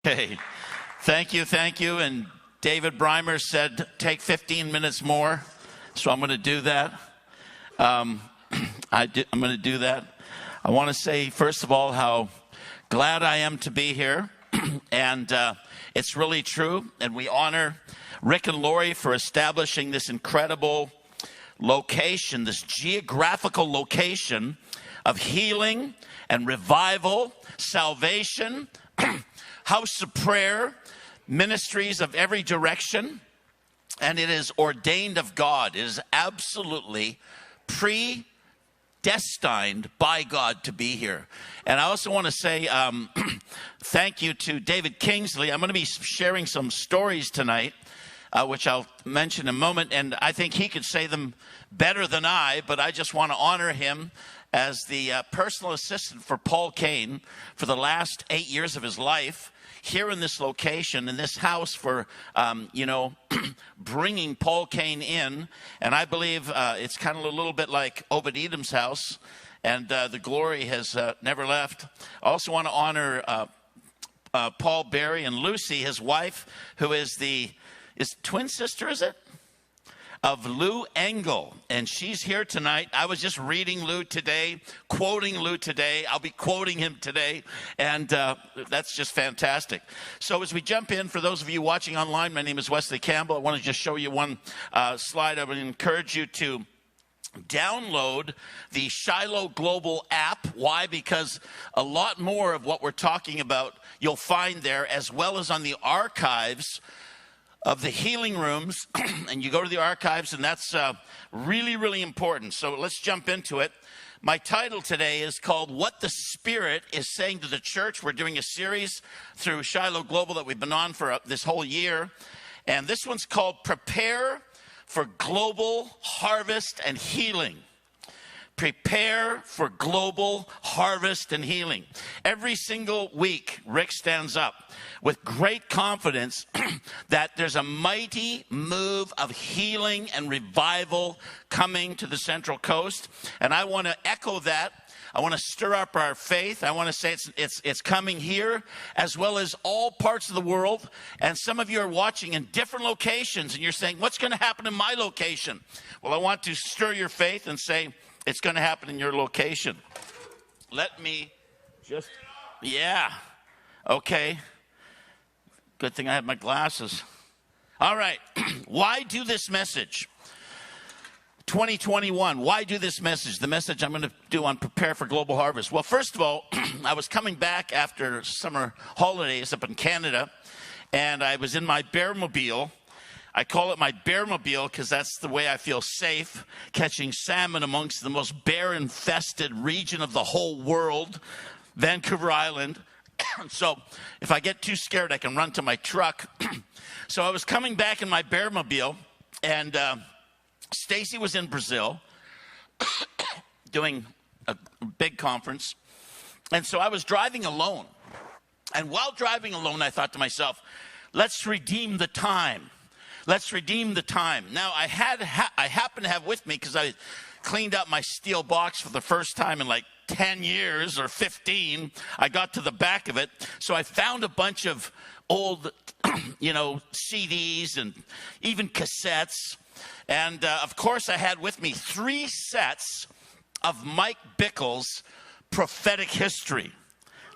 Okay, thank you. And David Breimer said, take 15 minutes more. So I'm going to do that. I'm going to do that. I want to say, first of all, how glad I am to be here. And it's really true. And we honor Rick and Lori for establishing this incredible location, this geographical location of healing and revival, salvation, house of prayer, ministries of every direction, and it is ordained of God. It is absolutely predestined by God to be here. And I also want to say thank you to David Kingsley. I'm going to be sharing some stories tonight, which I'll mention in a moment, and I think he could say them better than I, but I just want to honor him as the personal assistant for Paul Cain for the last 8 years of his life, here in this location, in this house, for, bringing Paul Cain in. And I believe it's kind of a little bit like Obed-Edom's house, and the glory has never left. I also want to honor Paul Barry and Lucy, his wife, who is twin sister, is it? Of Lou Engle, and she's here tonight. I was just reading Lou today, quoting Lou today. I'll be quoting him today, and that's just fantastic. So as we jump in, for those of you watching online, my name is Wesley Campbell. I want to just show you one slide. I would encourage you to download the Shiloh Global app. Why? Because a lot more of what we're talking about you'll find there, as well as on the archives of the healing rooms. And you go to the archives, and that's really, really important. So let's jump into it. My title today is called What the Spirit is Saying to the Church. We're doing a series through Shiloh Global that we've been on for this whole year. And this one's called Prepare for Global Harvest and Healing. Prepare for global harvest and healing. Every single week, Rick stands up with great confidence that there's a mighty move of healing and revival coming to the Central Coast. And I want to echo that. I want to stir up our faith. I want to say it's coming here as well as all parts of the world. And some of you are watching in different locations, and you're saying, what's going to happen in my location? Well, I want to stir your faith and say, it's going to happen in your location. Let me just, okay. Good thing I have my glasses. All right, why do this message? 2021, why do this message? The message I'm going to do on Prepare for Global Harvest. Well, first of all, I was coming back after summer holidays up in Canada, and I was in my Bearmobile. I call it my Bearmobile because that's the way I feel safe, catching salmon amongst the most bear-infested region of the whole world, Vancouver Island. So if I get too scared, I can run to my truck. So I was coming back in my Bearmobile, and Stacey was in Brazil doing a big conference. And so I was driving alone. And while driving alone, I thought to myself, let's redeem the time. Let's redeem the time. Now, I happen to have with me, because I cleaned up my steel box for the first time in like 10 years or 15. I got to the back of it. So I found a bunch of old, CDs and even cassettes. And, of course, I had with me 3 sets of Mike Bickel's prophetic history.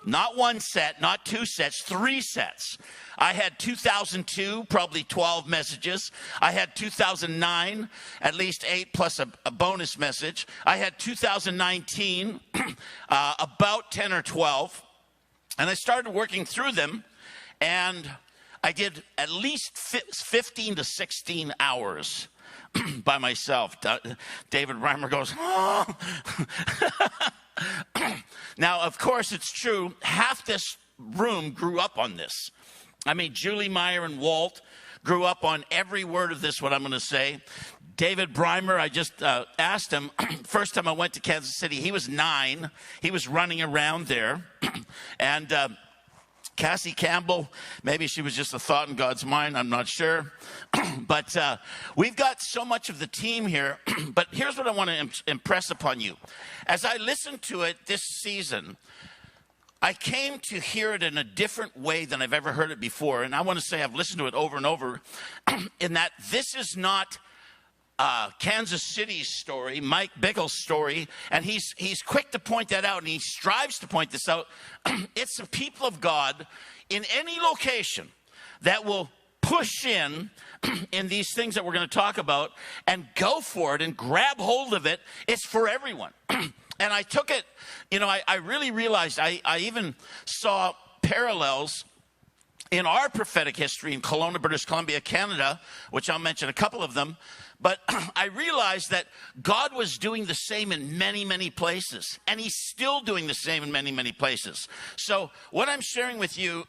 Not 1 set, not 2 sets, 3 sets. I had 2002, probably 12 messages. I had 2009, at least 8 plus a bonus message. I had 2019, about 10 or 12. And I started working through them, and I did at least 15 to 16 hours by myself. David Breimer goes, oh. Now, of course, it's true. Half this room grew up on this. I mean, Julie, Meyer, and Walt grew up on every word of this, what I'm going to say. David Breimer, I just asked him, first time I went to Kansas City, he was 9. He was running around there. And Cassie Campbell, maybe she was just a thought in God's mind, I'm not sure. But we've got so much of the team here. But here's what I want to impress upon you. As I listened to it this season, I came to hear it in a different way than I've ever heard it before. And I want to say I've listened to it over and over in that this is not Kansas City's story, Mike Bickel's story, and he's quick to point that out, and he strives to point this out. It's the people of God in any location that will push in these things that we're going to talk about and go for it and grab hold of it. It's for everyone. And I took it, I really realized I even saw parallels in our prophetic history in Kelowna, British Columbia, Canada, which I'll mention a couple of them. But I realized that God was doing the same in many, many places. And he's still doing the same in many, many places. So what I'm sharing with you,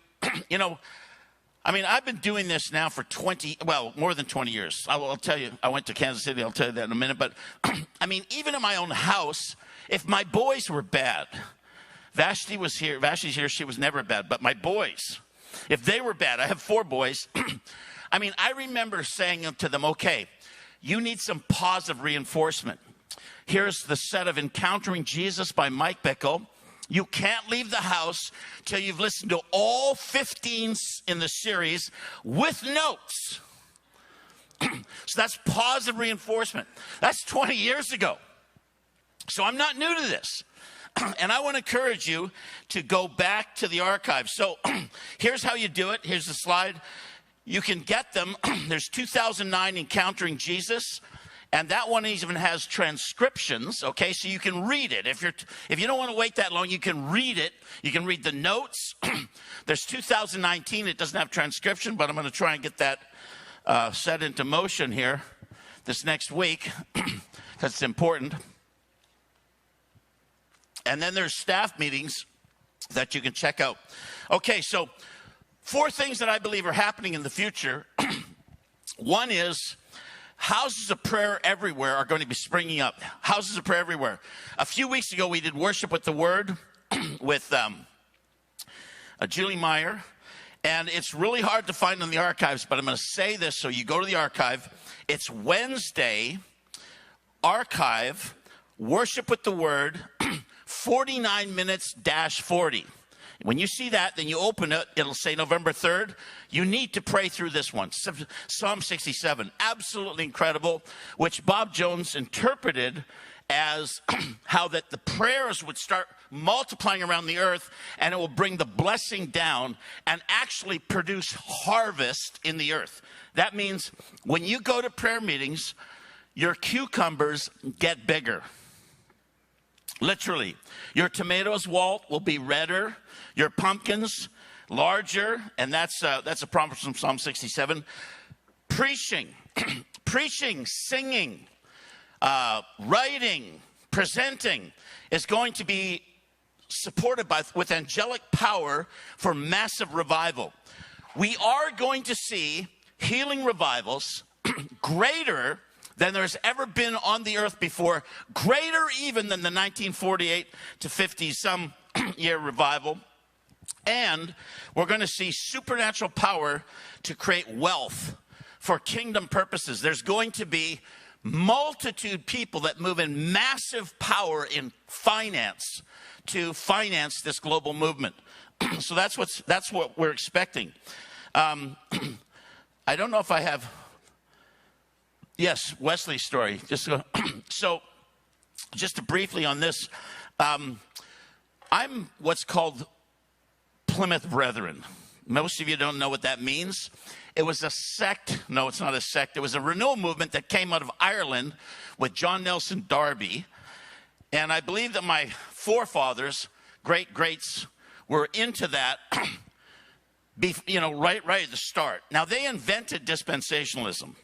I've been doing this now for more than 20 years. I'll tell you, I went to Kansas City. I'll tell you that in a minute. But even in my own house, if my boys were bad, Vashti's here. She was never bad. But my boys, if they were bad, I have 4 boys. I remember saying to them, okay, you need some positive reinforcement. Here's the set of Encountering Jesus by Mike Bickel. You can't leave the house till you've listened to all 15 in the series with notes. So that's positive reinforcement. That's 20 years ago. So I'm not new to this. And I want to encourage you to go back to the archive. So here's how you do it. Here's the slide. You can get them. There's 2009 Encountering Jesus. And that one even has transcriptions, okay? So you can read it. If you don't want to wait that long, you can read it. You can read the notes. There's 2019. It doesn't have transcription, but I'm going to try and get that set into motion here this next week because it's important. And then there's staff meetings that you can check out. Okay, so 4 things that I believe are happening in the future. One is houses of prayer everywhere are going to be springing up. Houses of prayer everywhere. A few weeks ago, we did Worship with the Word with Julie Meyer. And it's really hard to find in the archives, but I'm going to say this so you go to the archive. It's Wednesday, archive, Worship with the Word, 49 minutes -40. When you see that, then you open it. It'll say November 3rd. You need to pray through this one. Psalm 67, absolutely incredible, which Bob Jones interpreted as how that the prayers would start multiplying around the earth, and it will bring the blessing down and actually produce harvest in the earth. That means when you go to prayer meetings, your cucumbers get bigger. Literally. Your tomatoes, Walt, will be redder. Your pumpkins, larger. And that's a promise from Psalm 67. Preaching, singing, writing, presenting is going to be supported with angelic power for massive revival. We are going to see healing revivals greater than there's ever been on the earth before, greater even than the 1948 to 50 some year revival. And we're going to see supernatural power to create wealth for kingdom purposes. There's going to be multitude people that move in massive power in finance to finance this global movement. So that's what we're expecting. I don't know if I have. Yes, Wesley's story. So, just to briefly on this, I'm what's called Plymouth Brethren. Most of you don't know what that means. It was a sect. No, it's not a sect. It was a renewal movement that came out of Ireland with John Nelson Darby. And I believe that my forefathers, greats, were into that, right at the start. Now, they invented dispensationalism.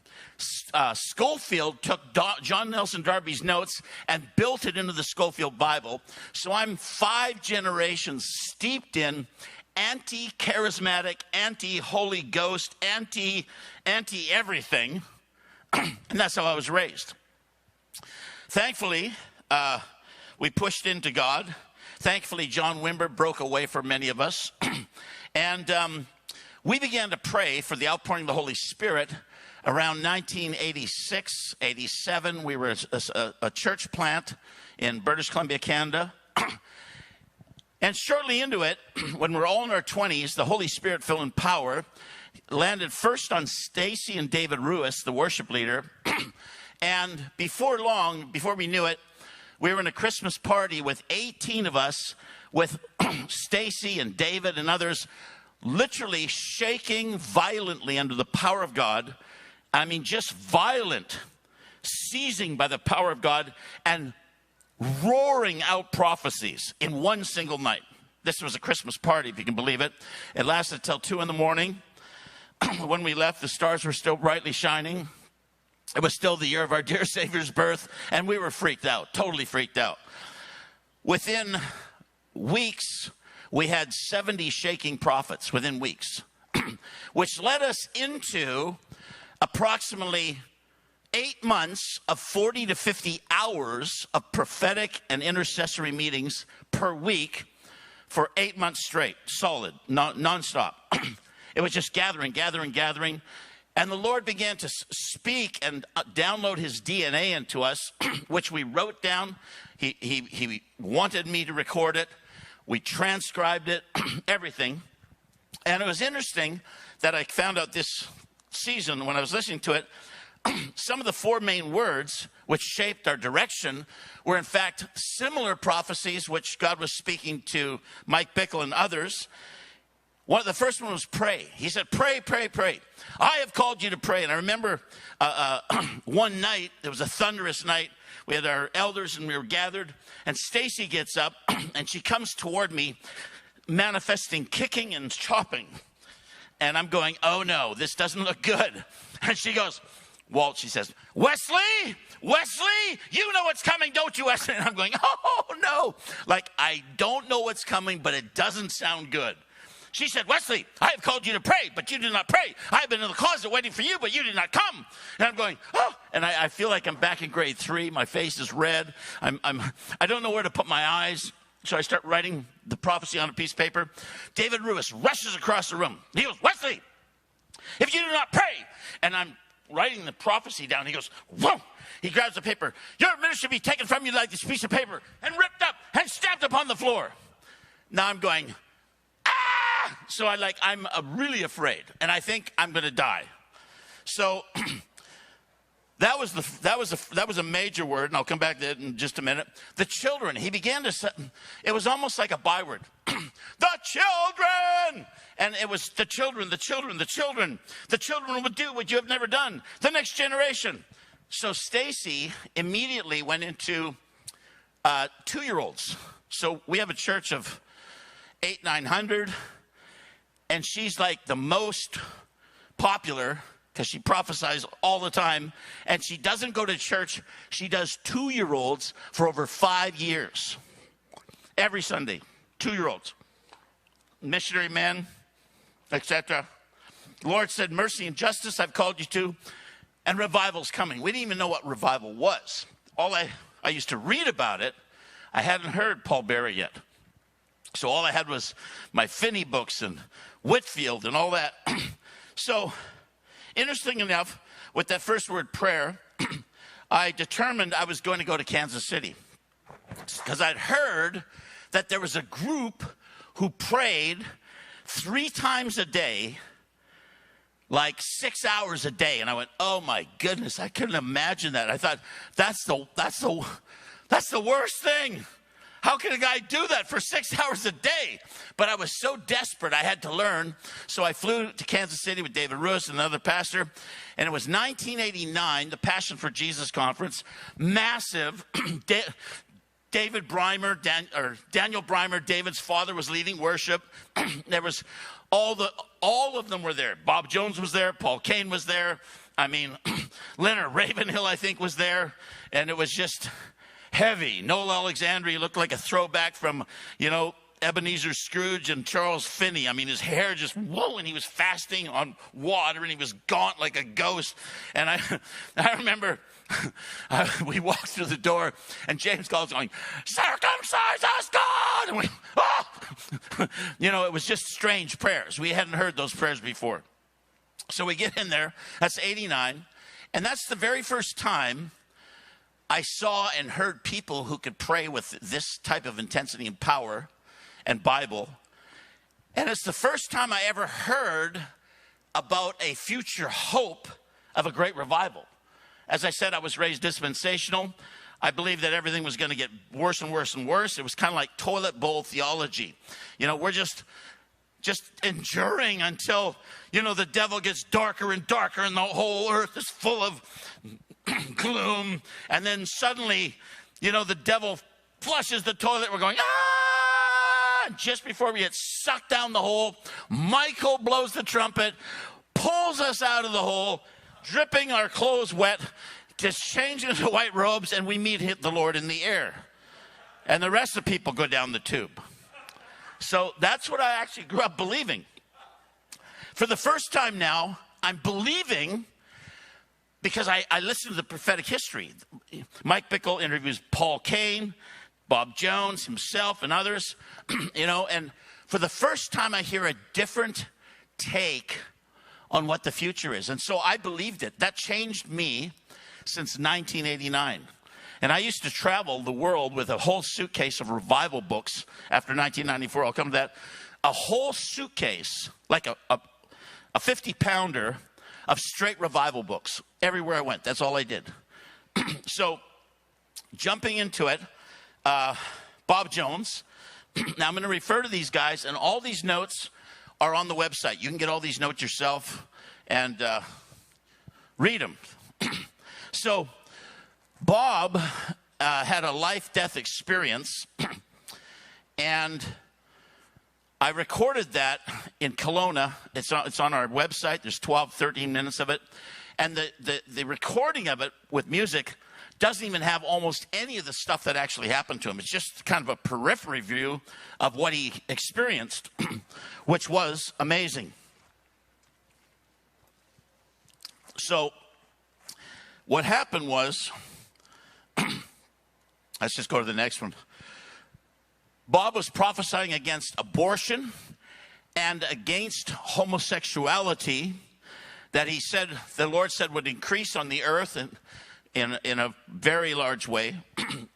Schofield took John Nelson Darby's notes and built it into the Schofield Bible. So I'm 5 generations steeped in anti-charismatic, anti-Holy Ghost, anti-everything. And that's how I was raised. Thankfully, we pushed into God. Thankfully, John Wimber broke away from many of us. And we began to pray for the outpouring of the Holy Spirit. Around 1986, 87, we were a church plant in British Columbia, Canada. And shortly into it, when we're all in our 20s, the Holy Spirit fell in power, landed first on Stacey and David Ruiz, the worship leader. And before long, before we knew it, we were in a Christmas party with 18 of us, with Stacey and David and others, literally shaking violently under the power of God. I mean, just violent, seizing by the power of God and roaring out prophecies in one single night. This was a Christmas party, if you can believe it. It lasted till 2 a.m. When we left, the stars were still brightly shining. It was still the year of our dear Savior's birth, and we were freaked out, totally freaked out. Within weeks, we had 70 shaking prophets within weeks, which led us into approximately 8 months of 40 to 50 hours of prophetic and intercessory meetings per week for 8 months straight, solid, nonstop. It was just gathering. And the Lord began to speak and download his DNA into us, which we wrote down. He wanted me to record it. We transcribed it, everything. And it was interesting that I found out this season when I was listening to it, some of the 4 main words which shaped our direction were in fact similar prophecies which God was speaking to Mike Bickel and others. The first one was pray. He said, pray, pray, pray. I have called you to pray. And I remember one night, it was a thunderous night. We had our elders and we were gathered. And Stacey gets up and she comes toward me, manifesting kicking and chopping. And I'm going, oh no, this doesn't look good. And she goes, Walt, she says, Wesley, you know what's coming, don't you, Wesley? And I'm going, oh no. Like, I don't know what's coming, but it doesn't sound good. She said, Wesley, I have called you to pray, but you did not pray. I have been in the closet waiting for you, but you did not come. And I'm going, oh. And I feel like I'm back in grade 3. My face is red. I don't know where to put my eyes. So I start writing the prophecy on a piece of paper. David Ruiz rushes across the room. He goes, Wesley, if you do not pray. And I'm writing the prophecy down. He goes, whoa. He grabs the paper. Your ministry be taken from you like this piece of paper and ripped up and stamped upon the floor. Now I'm going, so I'm really afraid, and I think I'm going to die. So that was a major word, and I'll come back to it in just a minute. The children, he began to say, it was almost like a byword. The children! And it was the children. The children will do what you have never done. The next generation. So Stacey immediately went into 2-year-olds. So we have a church of 800-900. And she's like the most popular because she prophesies all the time. And she doesn't go to church. She does 2-year-olds for over 5 years. Every Sunday, 2-year-olds. Missionary men, etc. The Lord said, mercy and justice I've called you to. And revival's coming. We didn't even know what revival was. I used to read about it. I hadn't heard Paul Berry yet. So all I had was my Finney books and Whitfield and all that. So, interesting enough, with that first word prayer, I determined I was going to go to Kansas City. Because I'd heard that there was a group who prayed 3 times a day, like 6 hours a day. And I went, oh my goodness, I couldn't imagine that. I thought, that's the worst thing. How can a guy do that for 6 hours a day? But I was so desperate, I had to learn. So I flew to Kansas City with David Ruiz and another pastor. And it was 1989, the Passion for Jesus conference, massive. Daniel Breimer, David's father, was leading worship. There was all of them were there. Bob Jones was there. Paul Cain was there. I mean, Leonard Ravenhill, I think, was there. And it was just heavy. Noel Alexandria looked like a throwback from, Ebenezer Scrooge and Charles Finney. I mean, his hair just, whoa, and he was fasting on water, and he was gaunt like a ghost. And I remember we walked through the door, and James calls going, circumcise us, God! And we, oh! It was just strange prayers. We hadn't heard those prayers before. So we get in there. That's 89. And that's the very first time I saw and heard people who could pray with this type of intensity and power and Bible. And it's the first time I ever heard about a future hope of a great revival. As I said, I was raised dispensational. I believed that everything was going to get worse and worse and worse. It was kind of like toilet bowl theology. You know, we're just enduring until, you know, the devil gets darker and darker and the whole earth is full of gloom. And then suddenly, you know, the devil flushes the toilet. We're going, ah! Just before we get sucked down the hole, Michael blows the trumpet, pulls us out of the hole, dripping our clothes wet, just change into white robes, and we meet the Lord in the air. And the rest of the people go down the tube. So that's what I actually grew up believing. For the first time now, I'm believing because I listen to the prophetic history. Mike Bickel interviews Paul Cain, Bob Jones, himself, and others. You know, and for the first time I hear a different take on what the future is. And so I believed it. That changed me since 1989. And I used to travel the world with a whole suitcase of revival books after 1994. I'll come to that. A whole suitcase, like a 50-pounder of straight revival books everywhere I went. That's all I did. So jumping into it, Bob Jones. Now I'm going to refer to these guys, and all these notes are on the website. You can get all these notes yourself and read them. So Bob had a life-death experience, and I recorded that in Kelowna. It's on our website. There's 12, 13 minutes of it. And the recording of it with music doesn't even have almost any of the stuff that actually happened to him. It's just kind of a periphery view of what he experienced, which was amazing. So what happened was, let's just go to the next one. Bob was prophesying against abortion and against homosexuality that he said, the Lord said, would increase on the earth in a very large way.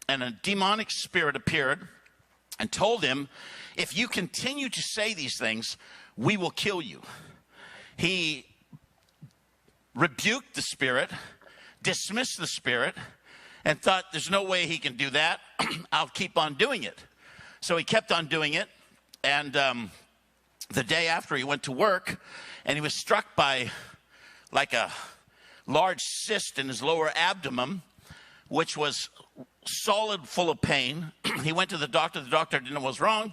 And a demonic spirit appeared and told him, if you continue to say these things, we will kill you. He rebuked the spirit, dismissed the spirit, and thought, there's no way he can do that. I'll keep on doing it. So he kept on doing it. And the day after, he went to work, and he was struck by like a large cyst in his lower abdomen, which was solid, full of pain. He went to the doctor. The doctor didn't know what was wrong.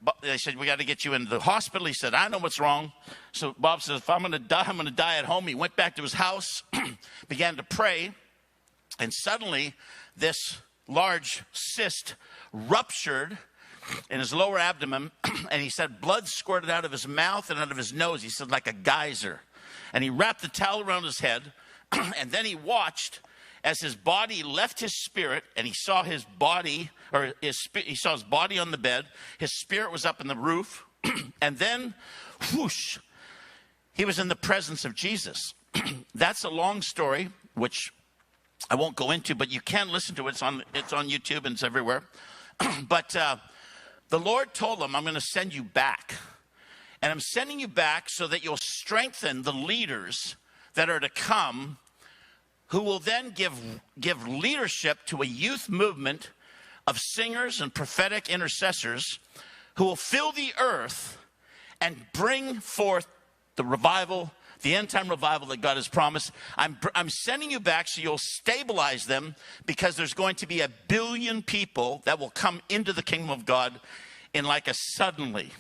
But they said, we got to get you into the hospital. He said, I know what's wrong. So Bob says, if I'm going to die, I'm going to die at home. He went back to his house, began to pray, and suddenly this large cyst ruptured in his lower abdomen, and he said blood squirted out of his mouth and out of his nose. He said like a geyser. And he wrapped the towel around his head, and then he watched as his body left his spirit, and he saw his body, he saw his body on the bed. His spirit was up in the roof, and then, whoosh, he was in the presence of Jesus. That's a long story, which I won't go into, but you can listen to it. It's on YouTube and it's everywhere. But the Lord told him, I'm going to send you back. And I'm sending you back so that you'll strengthen the leaders that are to come, who will then give leadership to a youth movement of singers and prophetic intercessors who will fill the earth and bring forth the revival, the end-time revival that God has promised. I'm sending you back so you'll stabilize them, because there's going to be 1 billion people that will come into the kingdom of God in like a suddenly.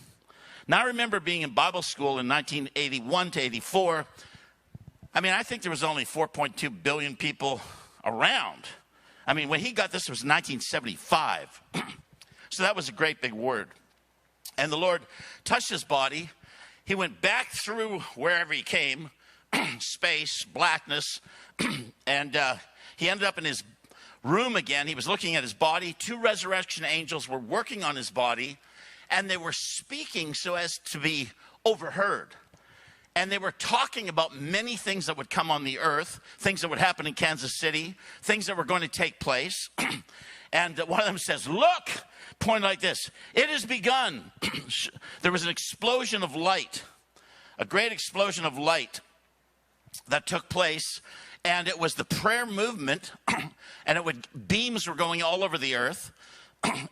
Now, I remember being in Bible school in 1981 to 84. I mean, I think there was only 4.2 billion people around. I mean, when he got this, it was 1975. So that was a great big word. And the Lord touched his body. He went back through wherever he came, space, blackness, and he ended up in his room again. He was looking at his body. 2 resurrection angels were working on his body, and they were speaking so as to be overheard. And they were talking about many things that would come on the earth, things that would happen in Kansas City, things that were going to take place. And one of them says, look, point like this, it has begun. There was an explosion of light, a great explosion of light that took place. And it was the prayer movement, and beams were going all over the earth.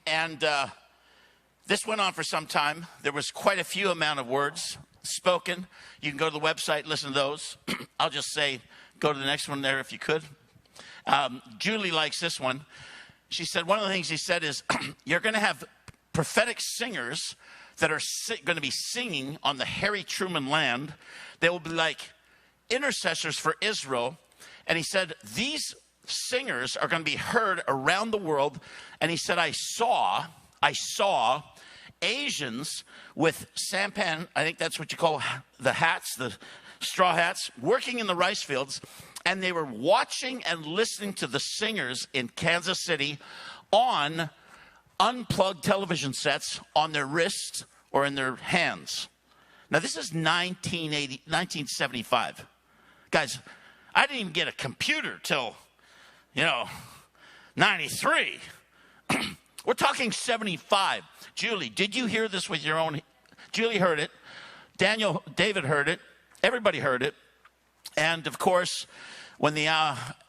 And this went on for some time. There was quite a few amount of words spoken. You can go to the website, listen to those. I'll just say, go to the next one there if you could. Julie likes this one. She said, one of the things he said is, you're going to have prophetic singers that are going to be singing on the Harry Truman land. They will be like intercessors for Israel. And he said, these singers are going to be heard around the world. And he said, I saw Asians with sampan, I think that's what you call the hats, the straw hats, working in the rice fields, and they were watching and listening to the singers in Kansas City on unplugged television sets on their wrists or in their hands. Now, this is 1975. Guys, I didn't even get a computer till, 93. We're talking 75. Julie, did you hear this with your own? Julie heard it. David heard it. Everybody heard it. And of course, when the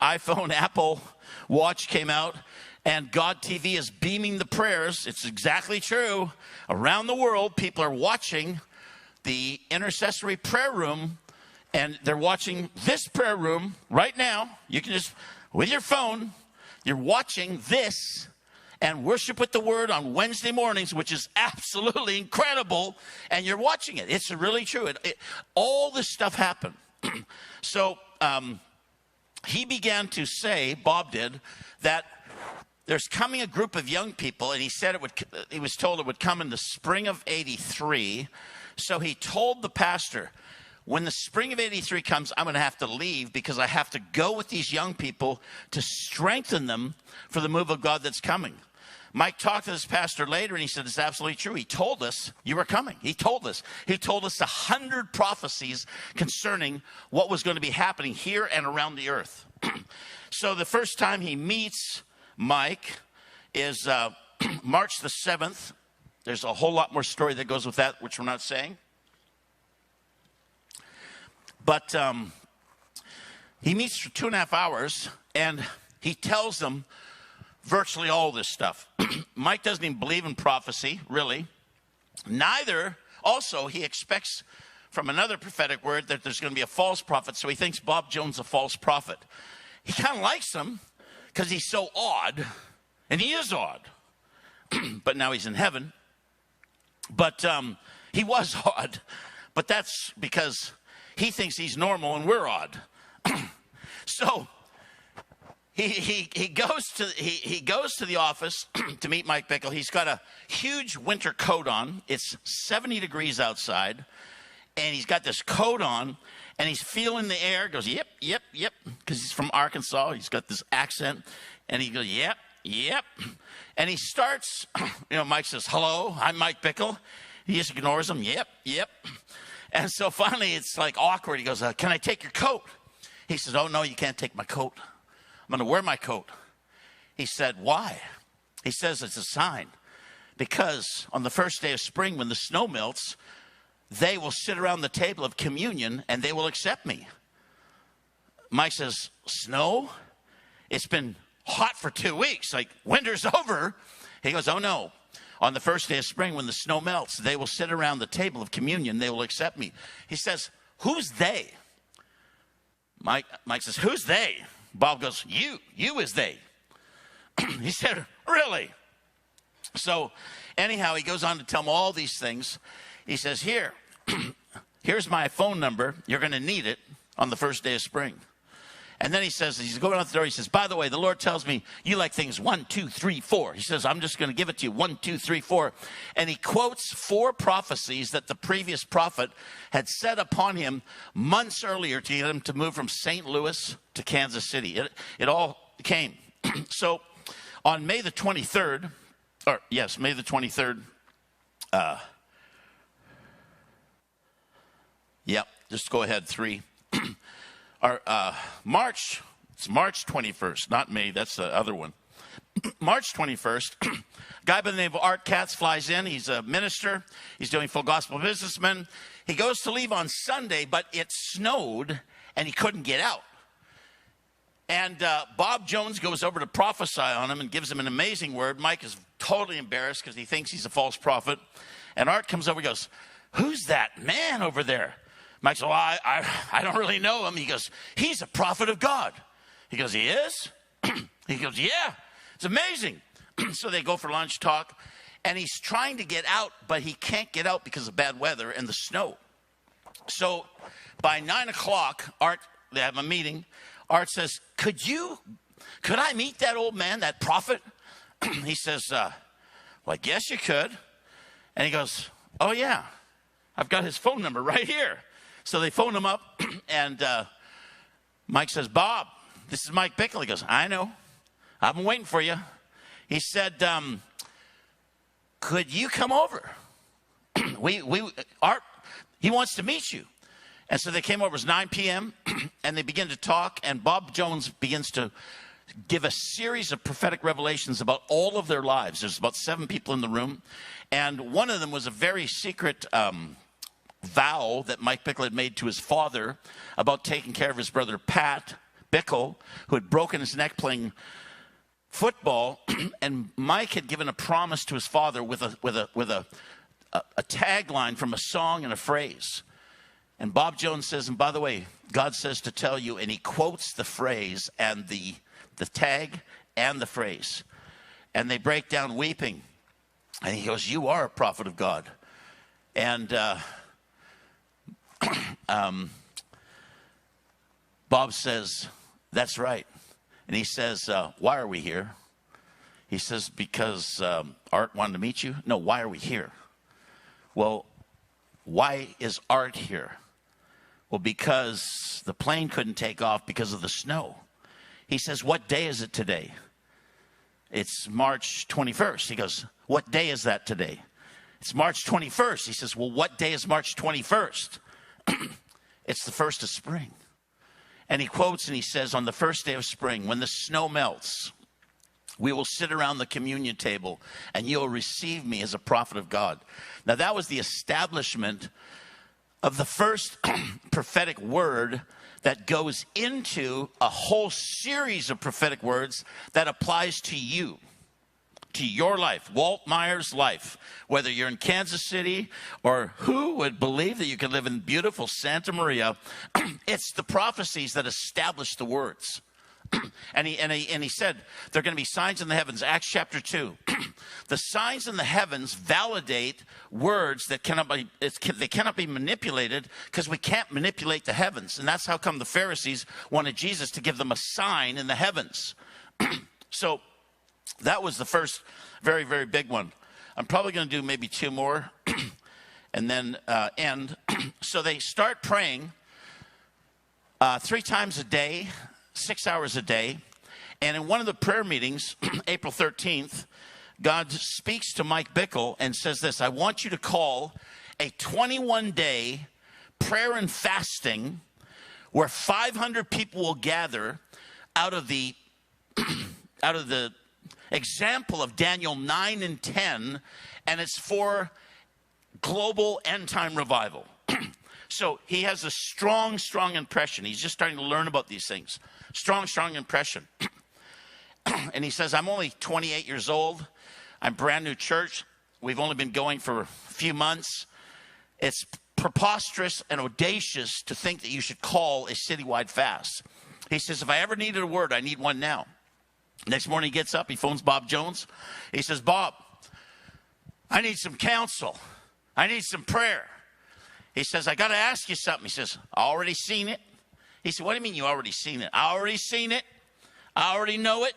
iPhone, Apple Watch came out and God TV is beaming the prayers, it's exactly true. Around the world, people are watching the Intercessory Prayer Room, and they're watching this prayer room right now. You can just, with your phone, you're watching this and worship with the word on Wednesday mornings, which is absolutely incredible, and you're watching it. It's really true. All this stuff happened. So he began to say, Bob did, that there's coming a group of young people, and he said he was told it would come in the spring of 83. So he told the pastor, when the spring of 83 comes, I'm going to have to leave because I have to go with these young people to strengthen them for the move of God that's coming. Mike talked to this pastor later, and he said, it's absolutely true. He told us you were coming. He told us 100 prophecies concerning what was going to be happening here and around the earth. So the first time he meets Mike is March the 7th. There's a whole lot more story that goes with that, which we're not saying. But he meets for 2.5 hours, and he tells them virtually all this stuff. Mike doesn't even believe in prophecy, really. Neither, also, he expects from another prophetic word that there's going to be a false prophet, so he thinks Bob Jones is a false prophet. He kind of likes him because he's so odd, and he is odd. But now he's in heaven. But he was odd, but that's because he thinks he's normal and we're odd. So he goes to the office to meet Mike Bickel. He's got a huge winter coat on. It's 70 degrees outside, and he's got this coat on, and he's feeling the air. Goes, yep, yep, yep, because he's from Arkansas. He's got this accent, and he goes, yep, yep. And he starts, Mike says, hello, I'm Mike Bickel. He just ignores him, yep, yep. And so finally it's like awkward. He goes, can I take your coat? He says, oh, no, you can't take my coat. I'm going to wear my coat. He said, why? He says, it's a sign. Because on the first day of spring, when the snow melts, they will sit around the table of communion and they will accept me. Mike says, snow? It's been hot for 2 weeks. Like, winter's over. He goes, oh, no. On the first day of spring, when the snow melts, they will sit around the table of communion. They will accept me. He says, who's they? Mike says, who's they? Bob goes, you is they. He said, really? So anyhow, he goes on to tell him all these things. He says, here's my phone number. You're going to need it on the first day of spring. And then he says, he's going out the door. He says, by the way, the Lord tells me you like things 1, 2, 3, 4. He says, I'm just going to give it to you 1, 2, 3, 4. And he quotes 4 prophecies that the previous prophet had said upon him months earlier to get him to move from St. Louis to Kansas City. It all came. So on May the 23rd, May the 23rd, just go ahead, 3. March, it's March 21st, not May, that's the other one. March 21st, a guy by the name of Art Katz flies in. He's a minister. He's doing full gospel businessman. He goes to leave on Sunday, but it snowed, and he couldn't get out. And Bob Jones goes over to prophesy on him and gives him an amazing word. Mike is totally embarrassed because he thinks he's a false prophet. And Art comes over and goes, "Who's that man over there?" Mike says, "Well, I don't really know him." He goes, "He's a prophet of God." He goes, "He is?" He goes, "Yeah, it's amazing." So they go for lunch, talk, and he's trying to get out, but he can't get out because of bad weather and the snow. So by 9 o'clock, they have a meeting. Art says, could I meet that old man, that prophet? He says, well, I guess you could. And he goes, oh yeah, I've got his phone number right here. So they phone him up, and Mike says, Bob, this is Mike Bickel. He goes, I know. I've been waiting for you. He said, could you come over? Art, he wants to meet you. And so they came over. It was 9 p.m. and they begin to talk. And Bob Jones begins to give a series of prophetic revelations about all of their lives. There's about 7 people in the room. And one of them was a very secret vow that Mike Pickle had made to his father about taking care of his brother Pat Bickel, who had broken his neck playing football. And Mike had given a promise to his father with a tagline from a song and a phrase. And Bob Jones says, and by the way, God says to tell you, and he quotes the phrase and the tag and the phrase. And they break down weeping. And he goes, you are a prophet of God. And Bob says, that's right. And he says, why are we here? He says, because Art wanted to meet you. No, why are we here? Well, why is Art here? Well, because the plane couldn't take off because of the snow. He says, what day is it today? It's March 21st. He goes, what day is that today? It's March 21st. He says, well, what day is March 21st? It's the first of spring. And he quotes and he says, on the first day of spring, when the snow melts, we will sit around the communion table and you'll receive me as a prophet of God. Now, that was the establishment of the first prophetic word that goes into a whole series of prophetic words that applies to you, to your life, Walt Meyer's life, whether you're in Kansas City or who would believe that you can live in beautiful Santa Maria. It's the prophecies that establish the words. And he said, there are going to be signs in the heavens. Acts chapter 2. The signs in the heavens validate words that cannot be manipulated, because we can't manipulate the heavens. And that's how come the Pharisees wanted Jesus to give them a sign in the heavens. So that was the first very, very big one. I'm probably going to do maybe 2 more and then end. So they start praying 3 times a day, 6 hours a day. And in one of the prayer meetings, April 13th, God speaks to Mike Bickel and says this: I want you to call a 21-day prayer and fasting where 500 people will gather out of the example of Daniel 9 and 10, and it's for global end-time revival. So he has a strong, strong impression. He's just starting to learn about these things. Strong, strong impression. And he says, I'm only 28 years old. I'm brand new church. We've only been going for a few months. It's preposterous and audacious to think that you should call a citywide fast. He says, if I ever needed a word, I need one now. Next morning he gets up, he phones Bob Jones. He says, Bob, I need some counsel. I need some prayer. He says, I got to ask you something. He says, I already seen it. He said, what do you mean you already seen it? I already seen it. I already know it.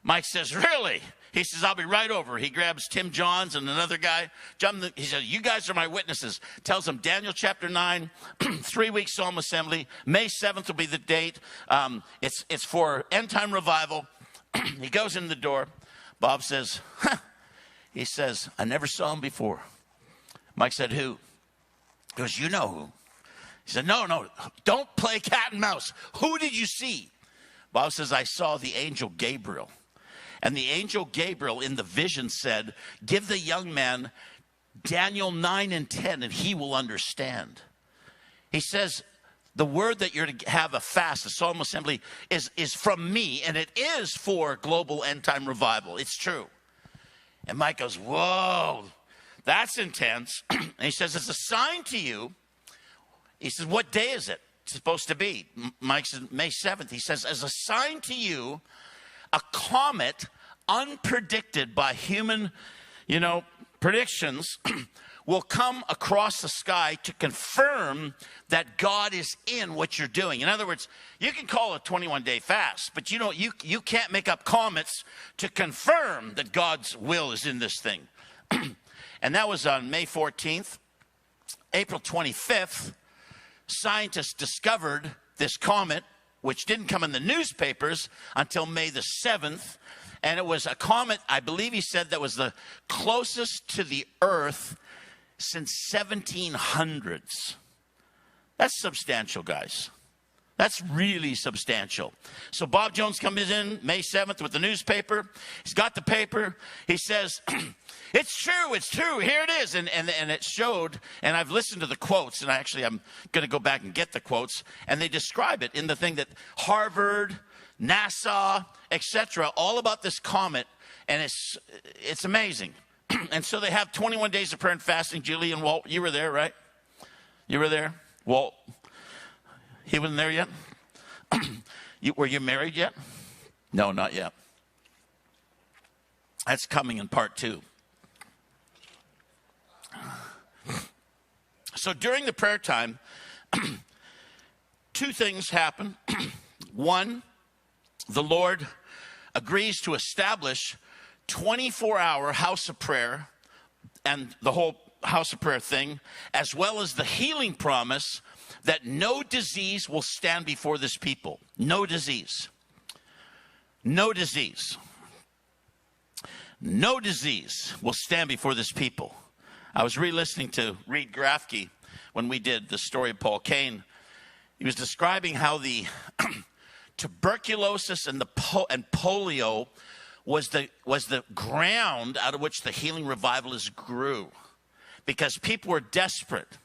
Mike says, really? He says, I'll be right over. He grabs Tim Johns and another guy. He says, you guys are my witnesses. Tells them Daniel chapter 9, 3-week Psalm assembly. May 7th will be the date. It's for end time revival. He goes in the door. Bob says, huh. He says, I never saw him before. Mike said, who? He goes, you know who. He said, no, don't play cat and mouse. Who did you see? Bob says, I saw the angel Gabriel. And the angel Gabriel in the vision said, give the young man Daniel 9 and 10 and he will understand. He says, the word that you're to have a fast, a solemn assembly, is from me, and it is for global end-time revival. It's true. And Mike goes, whoa, that's intense. And he says, it's a sign to you. He says, what day is it supposed to be? Mike says, May 7th. He says, as a sign to you, a comet unpredicted by human, predictions will come across the sky to confirm that God is in what you're doing. In other words, you can call a 21-day fast, but you can't make up comets to confirm that God's will is in this thing. And that was on May 14th. April 25th, scientists discovered this comet, which didn't come in the newspapers until May the 7th. And it was a comet, I believe he said, that was the closest to the Earth since 1700s. That's substantial, guys. That's really substantial. So Bob Jones comes in May 7th with the newspaper. He's got the paper. He says, it's true, here it is. And it showed, and I've listened to the quotes, and I'm going to go back and get the quotes, and they describe it in the thing that Harvard, NASA, etc., all about this comet, and it's amazing. And so they have 21 days of prayer and fasting. Julie and Walt, you were there, right? You were there? Walt, he wasn't there yet? Were you married yet? No, not yet. That's coming in part 2. So during the prayer time, 2 things happen. One, the Lord agrees to establish 24-hour house of prayer and the whole house of prayer thing, as well as the healing promise that no disease will stand before this people. No disease. No disease. No disease will stand before this people. I was re-listening to Reed Grafke when we did the story of Paul Cain. He was describing how the tuberculosis and polio was the ground out of which the healing revivalists grew, because people were desperate.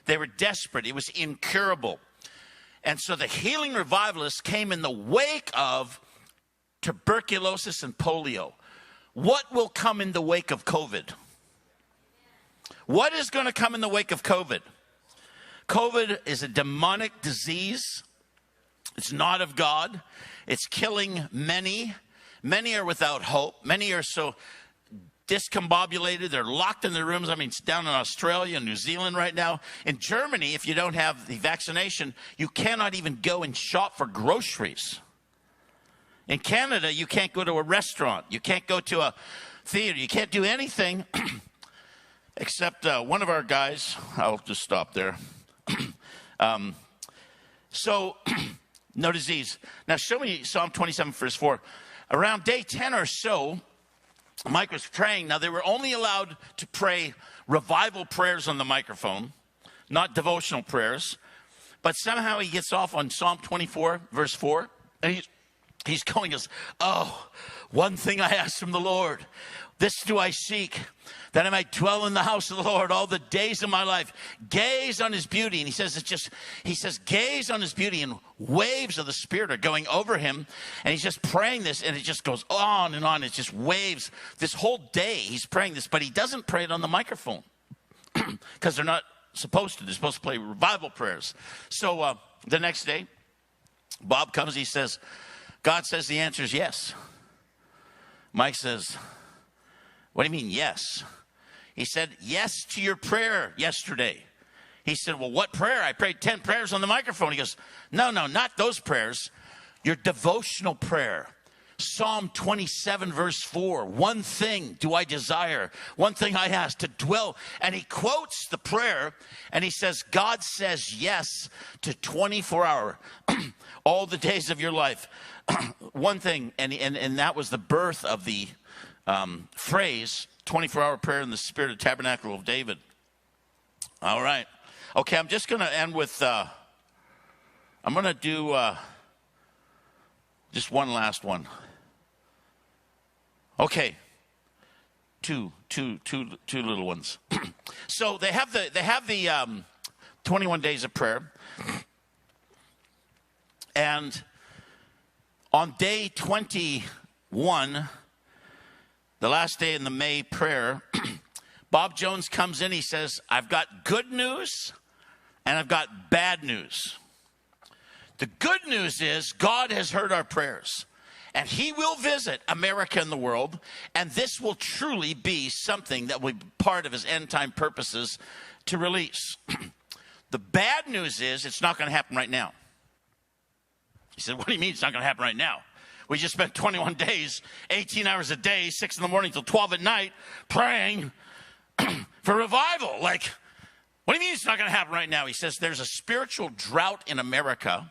They were desperate. It was incurable. And so the healing revivalists came in the wake of tuberculosis and polio. What will come in the wake of COVID? What is going to come in the wake of COVID? COVID is a demonic disease. It's not of God. It's killing many. Many are without hope. Many are so discombobulated. They're locked in their rooms. I mean, it's down in Australia and New Zealand right now. In Germany, if you don't have the vaccination, you cannot even go and shop for groceries. In Canada, you can't go to a restaurant. You can't go to a theater. You can't do anything except one of our guys. I'll just stop there. So, no disease. Now, show me Psalm 27, verse 4. Around day 10 or so, Mike was praying. Now, they were only allowed to pray revival prayers on the microphone, not devotional prayers. But somehow he gets off on Psalm 24, verse 4. And he's going, one thing I ask from the Lord, this do I seek, that I might dwell in the house of the Lord all the days of my life. Gaze on his beauty. And he says, gaze on his beauty, and waves of the Spirit are going over him. And he's just praying this, and it just goes on and on. It's just waves. This whole day he's praying this, but he doesn't pray it on the microphone because they're not supposed to. They're supposed to play revival prayers. So the next day, Bob comes, he says, God says the answer is yes. Mike says, what do you mean yes? He said, yes to your prayer yesterday. He said, well, what prayer? I prayed 10 prayers on the microphone. He goes, no, not those prayers. Your devotional prayer. Psalm 27, verse 4. One thing do I desire. One thing I ask, to dwell. And he quotes the prayer, and he says, God says yes to 24-hour, all the days of your life. One thing, and that was the birth of the phrase 24-hour prayer in the Spirit of Tabernacle of David. All right. Okay, I'm just going to end with, I'm going to do just one last one. Okay, two little ones. So they have the 21 days of prayer, and on day 21, the last day in the May prayer, Bob Jones comes in. He says, "I've got good news and I've got bad news. The good news is God has heard our prayers, and he will visit America and the world, and this will truly be something that will be part of his end-time purposes to release. The bad news is it's not going to happen right now." He said, "What do you mean it's not going to happen right now? We just spent 21 days, 18 hours a day, 6 in the morning till 12 at night, praying for revival. Like, what do you mean it's not going to happen right now?" He says, "There's a spiritual drought in America,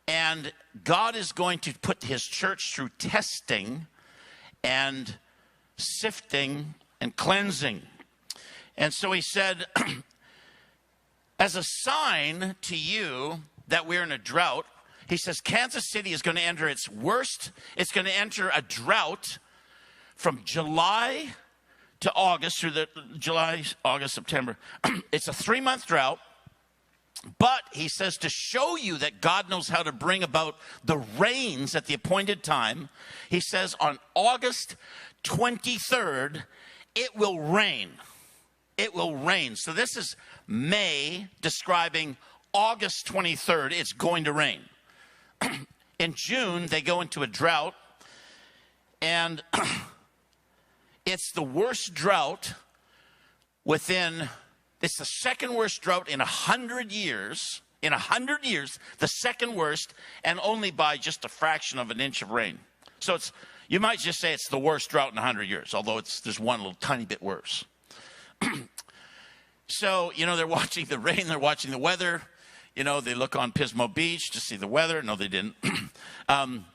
and God is going to put his church through testing and sifting and cleansing." And so he said, "As a sign to you that we're in a drought," he says, "Kansas City is going to enter its worst. It's going to enter a drought from July to August, through the July, August, September. It's a 3-month drought. But," he says, "to show you that God knows how to bring about the rains at the appointed time," he says, "on August 23rd, it will rain." It will rain. So this is May describing August 23rd. It's going to rain. In June, they go into a drought, and it's the worst drought it's the second worst drought in 100 years. In 100 years, the second worst, and only by just a fraction of an inch of rain. So you might just say it's the worst drought in 100 years, although there's one little tiny bit worse. So, they're watching the rain, they're watching the weather. They look on Pismo Beach to see the weather. No, they didn't. And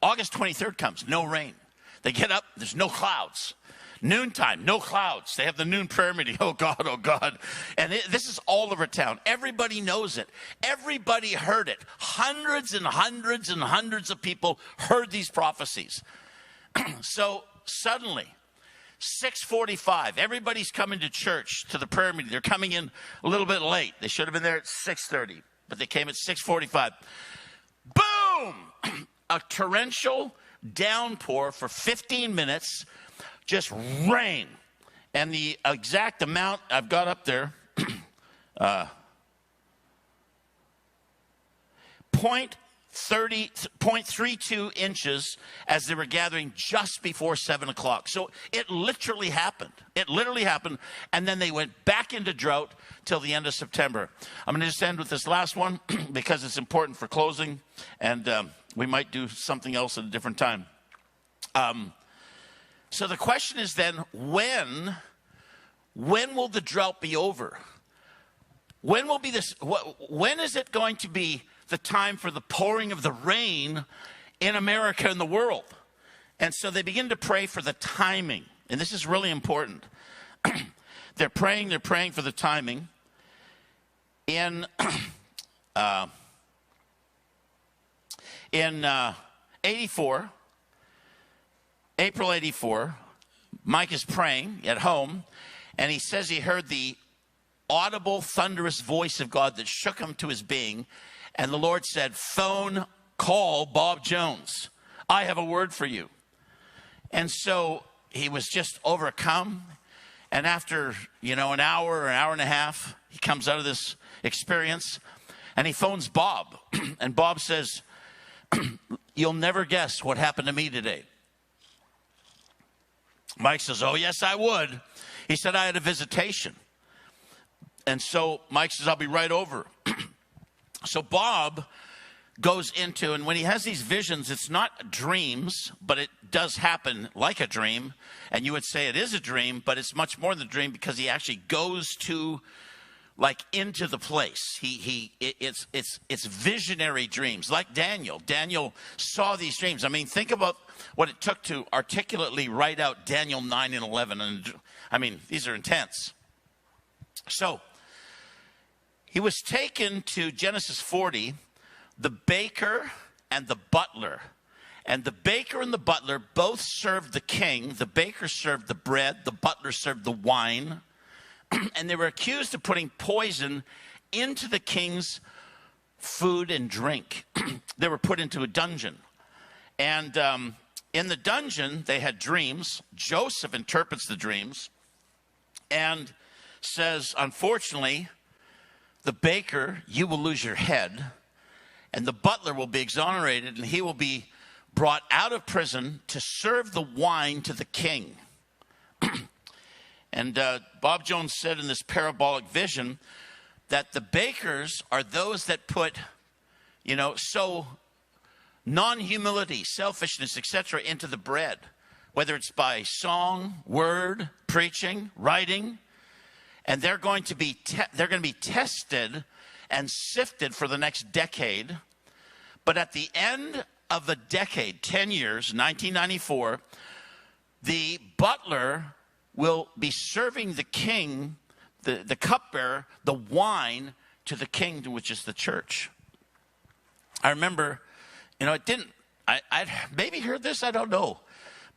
August 23rd comes, no rain. They get up, there's no clouds. Noontime, no clouds. They have the noon prayer meeting. Oh, God, oh, God. And this is all over town. Everybody knows it. Everybody heard it. Hundreds and hundreds and hundreds of people heard these prophecies. So suddenly, 6:45, everybody's coming to church, to the prayer meeting. They're coming in a little bit late. They should have been there at 6:30, but they came at 6:45. Boom! A torrential downpour for 15 minutes, just rain. And the exact amount I've got up there, 0.32 inches as they were gathering just before 7 o'clock. So it literally happened. It literally happened. And then they went back into drought till the end of September. I'm going to just end with this last one because it's important for closing. And we might do something else at a different time. So the question is then, when will the drought be over? When is it going to be the time for the pouring of the rain in America and the world? And so they begin to pray for the timing. And this is really important. They're praying for the timing. In 84, April 84, Mike is praying at home, and he says he heard the audible, thunderous voice of God that shook him to his being. And the Lord said, call Bob Jones. I have a word for you. And so he was just overcome. And after, an hour and a half, he comes out of this experience and he phones Bob. And Bob says, "You'll never guess what happened to me today." Mike says, "Oh, yes, I would." He said, "I had a visitation." And so Mike says, "I'll be right over." So Bob goes into, and when he has these visions, it's not dreams, but it does happen like a dream. And you would say it is a dream, but it's much more than a dream because he actually goes to, into the place. It's visionary dreams, like Daniel. Daniel saw these dreams. I mean, think about what it took to articulately write out Daniel 9 and 11. And I mean, these are intense. So he was taken to Genesis 40, the baker and the butler. And the baker and the butler both served the king. The baker served the bread. The butler served the wine. And they were accused of putting poison into the king's food and drink. They were put into a dungeon. And in the dungeon, they had dreams. Joseph interprets the dreams and says, unfortunately, the baker, you will lose your head, and the butler will be exonerated, and he will be brought out of prison to serve the wine to the king. And Bob Jones said in this parabolic vision that the bakers are those that put, so non-humility, selfishness, etc. into the bread, whether it's by song, word, preaching, writing, and they're going to be tested and sifted for the next decade. But at the end of the decade, 10 years, 1994, the butler will be serving the king, the cupbearer, the wine to the king, which is the church. I remember, I'd maybe heard this, I don't know.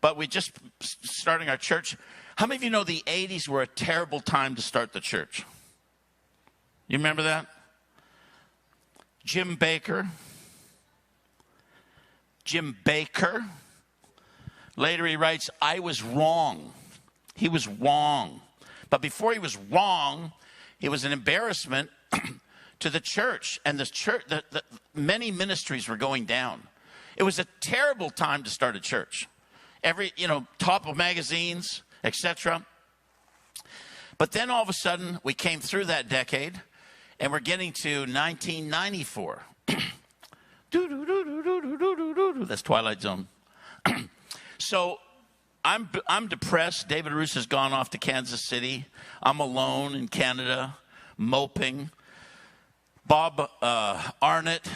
But we just starting our church. How many of you know the 80s were a terrible time to start the church? You remember that? Jim Baker. Later he writes, I was wrong. He was wrong. But before he was wrong, he was an embarrassment to the church. And the church, many ministries were going down. It was a terrible time to start a church. Every, top of magazines, etc. But then all of a sudden, we came through that decade, and we're getting to 1994. That's Twilight Zone. So I'm depressed. David Roos has gone off to Kansas City. I'm alone in Canada, moping. Bob Arnott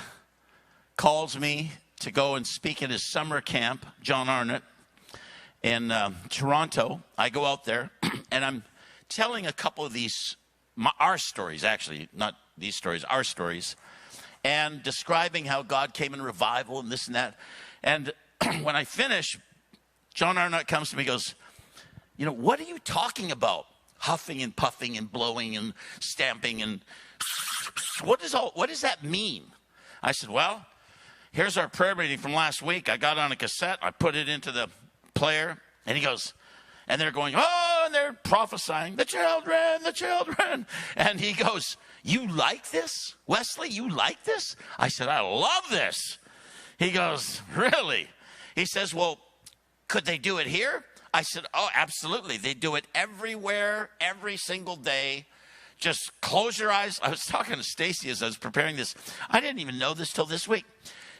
calls me to go and speak at his summer camp, John Arnott, in Toronto. I go out there, and I'm telling a couple of our stories, actually, not these stories, our stories, and describing how God came in revival and this and that. And when I finish, John Arnott comes to me and goes, what are you talking about? Huffing and puffing and blowing and stamping and what does that mean? I said, well, here's our prayer meeting from last week. I got on a cassette. I put it into the player. And he goes, and they're going, oh, and they're prophesying, the children. And he goes, you like this? Wesley, you like this? I said, I love this. He goes, really? He says, well, could they do it here? I said, oh, absolutely. They do it everywhere, every single day. Just close your eyes. I was talking to Stacey as I was preparing this. I didn't even know this till this week.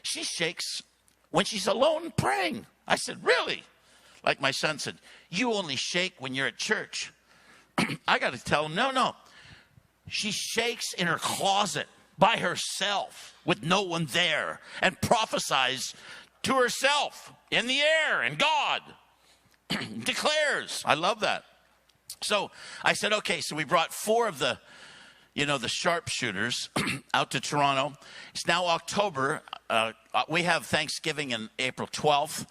She shakes when she's alone praying. I said, really? Like my son said, you only shake when you're at church. I got to tell him, no. She shakes in her closet by herself with no one there and prophesies to herself in the air, and God declares. I love that. So I said, okay, so we brought 4 of the sharpshooters out to Toronto. It's now October. We have Thanksgiving on April 12th.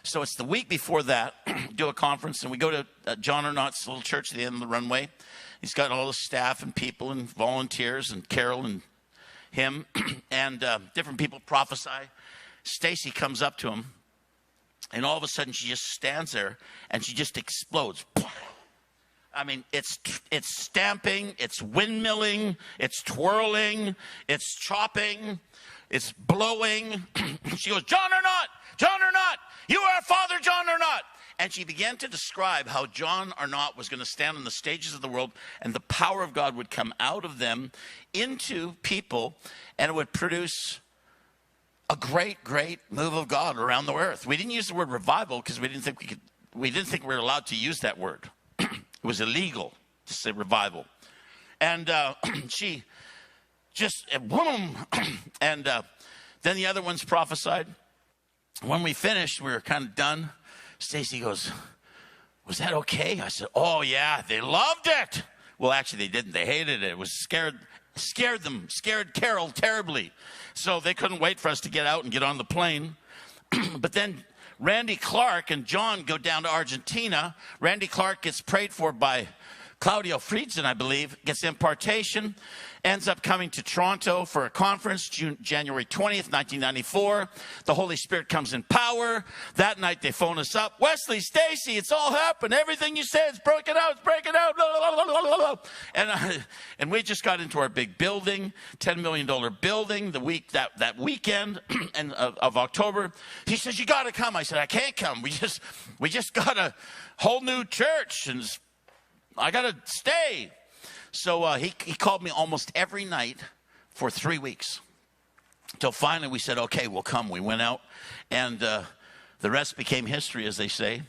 So it's the week before that, do a conference, and we go to John Arnott's little church at the end of the runway. He's got all the staff and people and volunteers and Carol and him, and different people prophesy. Stacey comes up to him, and all of a sudden she just stands there, and she just explodes. I mean, it's stamping, it's windmilling, it's twirling, it's chopping, it's blowing. She goes, John Arnott, you are Father John Arnott. And she began to describe how John Arnott was going to stand on the stages of the world, and the power of God would come out of them into people, and it would produce a great, great move of God around the earth. We didn't use the word revival because we didn't think we were allowed to use that word. It was illegal to say revival. And she just, boom. And then the other ones prophesied. When we finished, we were kind of done. Stacey goes, was that okay? I said, oh, yeah, they loved it. Well, actually, they didn't. They hated it. It was scared Carol terribly. So they couldn't wait for us to get out and get on the plane. But then Randy Clarke and John go down to Argentina. Randy Clarke gets prayed for by Claudio Friedson, I believe, gets impartation, ends up coming to Toronto for a conference, January 20th, 1994. The Holy Spirit comes in power. That night they phone us up. Wesley, Stacey, it's all happened. Everything you said is breaking out. It's breaking out. Blah, blah, blah, blah, blah. And we just got into our big building, $10 million building, that weekend of October. He says, you got to come. I said, I can't come. We just got a whole new church, and I got to stay. So he called me almost every night for 3 weeks. Till finally we said, okay, we'll come. We went out, and the rest became history, as they say.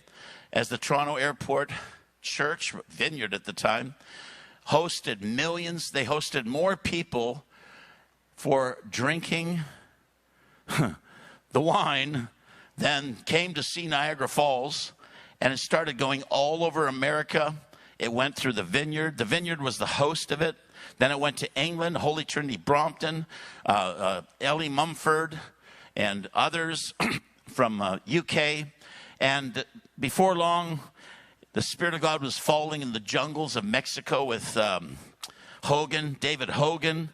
As the Toronto Airport Church, Vineyard at the time, hosted millions. They hosted more people for drinking the wine than came to see Niagara Falls. And it started going all over America. It went through the Vineyard. The Vineyard was the host of it. Then it went to England, Holy Trinity Brompton, Ellie Mumford, and others from UK. And before long, the Spirit of God was falling in the jungles of Mexico with David Hogan.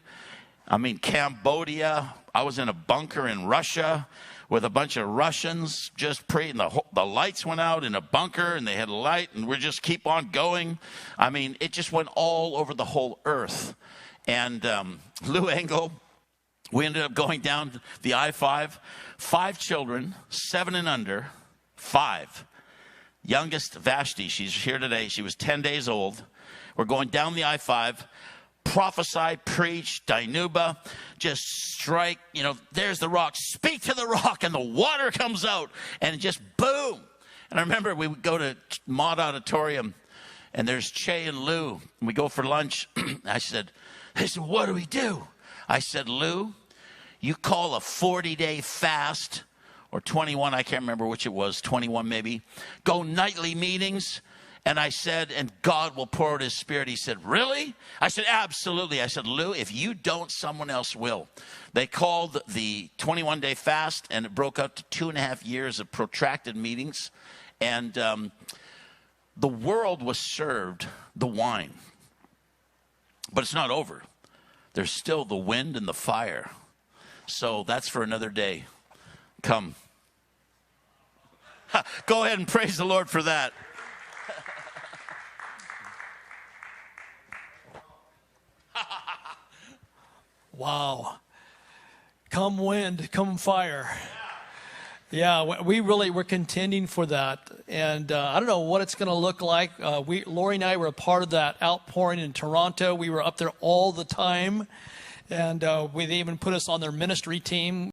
Cambodia. I was in a bunker in Russia with a bunch of Russians just praying. The lights went out in a bunker, and they had a light, and we just keep on going. It just went all over the whole earth. And Lou Engle, we ended up going down the I-5. 5 children, 7 and under, 5. Youngest, Vashti, she's here today. She was 10 days old. We're going down the I-5. Prophesy, preach, Dinuba, just strike, there's the rock, speak to the rock, and the water comes out, and just boom. And I remember we would go to Mod Auditorium, and there's Che and Lou, and we go for lunch. They said, what do we do? I said, Lou, you call a 40-day fast, or 21, I can't remember which it was, 21 maybe, go nightly meetings. And I said, and God will pour out his Spirit. He said, really? I said, absolutely. I said, Lou, if you don't, someone else will. They called the 21-day fast, and it broke out to 2.5 years of protracted meetings. And the world was served the wine. But it's not over. There's still the wind and the fire. So that's for another day. Come. Go ahead and praise the Lord for that. Wow. Come wind, come fire. Yeah, we really were contending for that. And I don't know what it's going to look like. Lori and I were a part of that outpouring in Toronto. We were up there all the time. And they even put us on their ministry team.